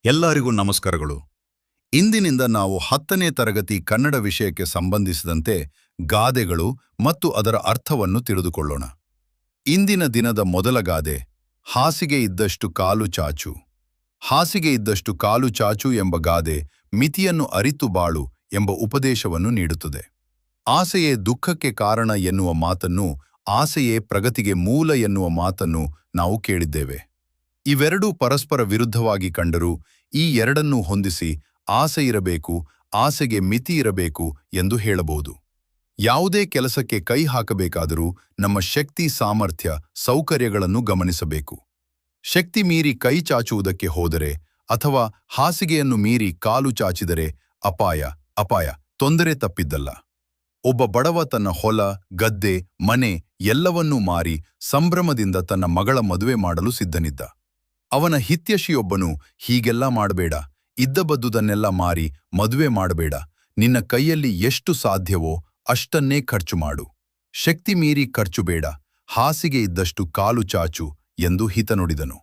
ಎಲ್ಲರಿಗೂ ನಮಸ್ಕಾರಗಳು. ಇಂದಿನಿಂದ ನಾವು 10ನೇ ತರಗತಿ ಕನ್ನಡ ವಿಷಯಕ್ಕೆ ಸಂಬಂಧಿಸಿದಂತೆ ಗಾದೆಗಳು ಮತ್ತು ಅದರ ಅರ್ಥವನ್ನು ತಿಳಿದುಕೊಳ್ಳೋಣ. ಇಂದಿನ ದಿನದ ಮೊದಲ ಗಾದೆ, ಹಾಸಿಗೆ ಇದ್ದಷ್ಟು ಕಾಲು ಚಾಚು. ಹಾಸಿಗೆ ಇದ್ದಷ್ಟು ಕಾಲು ಚಾಚು ಎಂಬ ಗಾದೆ ಮಿತಿಯನ್ನು ಅರಿತು ಬಾಳು ಎಂಬ ಉಪದೇಶವನ್ನು ನೀಡುತ್ತದೆ. ಆಸೆಯೇ ದುಃಖಕ್ಕೆ ಕಾರಣ ಎನ್ನುವ ಮಾತನ್ನು, ಆಸೆಯೇ ಪ್ರಗತಿಗೆ ಮೂಲ ಎನ್ನುವ ಮಾತನ್ನು ನಾವು ಕೇಳಿದ್ದೇವೆ. ಇವೆರಡೂ ಪರಸ್ಪರ ವಿರುದ್ಧವಾಗಿ ಕಂಡರೂ ಈ ಎರಡನ್ನೂ ಹೊಂದಿಸಿ ಆಸೆ ಇರಬೇಕು, ಆಸೆಗೆ ಮಿತಿ ಇರಬೇಕು ಎಂದು ಹೇಳಬಹುದು. ಯಾವುದೇ ಕೆಲಸಕ್ಕೆ ಕೈ ಹಾಕಬೇಕಾದರೂ ನಮ್ಮ ಶಕ್ತಿ, ಸಾಮರ್ಥ್ಯ, ಸೌಕರ್ಯಗಳನ್ನು ಗಮನಿಸಬೇಕು. ಶಕ್ತಿ ಮೀರಿ ಕೈ ಚಾಚುವುದಕ್ಕೆ ಹೋದರೆ ಅಥವಾ ಹಾಸಿಗೆಯನ್ನು ಮೀರಿ ಕಾಲು ಚಾಚಿದರೆ ಅಪಾಯ, ತೊಂದರೆ ತಪ್ಪಿದ್ದಲ್ಲ. ಒಬ್ಬ ಬಡವ ತನ್ನ ಹೊಲ, ಗದ್ದೆ, ಮನೆ ಎಲ್ಲವನ್ನೂ ಮಾರಿ ಸಂಭ್ರಮದಿಂದ ತನ್ನ ಮಗಳ ಮದುವೆ ಮಾಡಲು ಸಿದ್ಧನಿದ್ದ. ಅವನ ಹಿತ್ಯಷಿಯೊಬ್ಬನು, ಹೀಗೆಲ್ಲ ಮಾಡಬೇಡ, ಇದ್ದಬದ್ದುದನ್ನೆಲ್ಲ ಮಾರಿ ಮದುವೆ ಮಾಡಬೇಡ, ನಿನ್ನ ಕೈಯಲ್ಲಿ ಎಷ್ಟು ಸಾಧ್ಯವೋ ಅಷ್ಟನ್ನೇ ಖರ್ಚು ಮಾಡು, ಶಕ್ತಿ ಮೀರಿ ಖರ್ಚು ಬೇಡ, ಹಾಸಿಗೆ ಇದ್ದಷ್ಟು ಕಾಲು ಚಾಚು ಎಂದು ಹಿತ ನುಡಿದನು.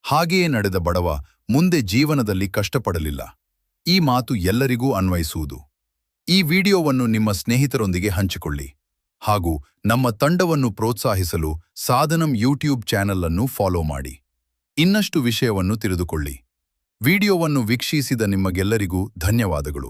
ಹಾಗೆಯೇ ನಡೆದ ಬಡವ ಮುಂದೆ ಜೀವನದಲ್ಲಿ ಕಷ್ಟಪಡಲಿಲ್ಲ. ಈ ಮಾತು ಎಲ್ಲರಿಗೂ ಅನ್ವಯಿಸುವುದು. ಈ ವಿಡಿಯೋವನ್ನು ನಿಮ್ಮ ಸ್ನೇಹಿತರೊಂದಿಗೆ ಹಂಚಿಕೊಳ್ಳಿ ಹಾಗೂ ನಮ್ಮ ತಂಡವನ್ನು ಪ್ರೋತ್ಸಾಹಿಸಲು ಸಾಧನಂ ಯೂಟ್ಯೂಬ್ ಚಾನೆಲ್ ಅನ್ನು ಫಾಲೋ ಮಾಡಿ. ಇನ್ನಷ್ಟು ವಿಷಯವನ್ನು ತಿಳಿದುಕೊಳ್ಳಿ. ವಿಡಿಯೋವನ್ನು ವೀಕ್ಷಿಸಿದ ನಿಮಗೆಲ್ಲರಿಗೂ ಧನ್ಯವಾದಗಳು.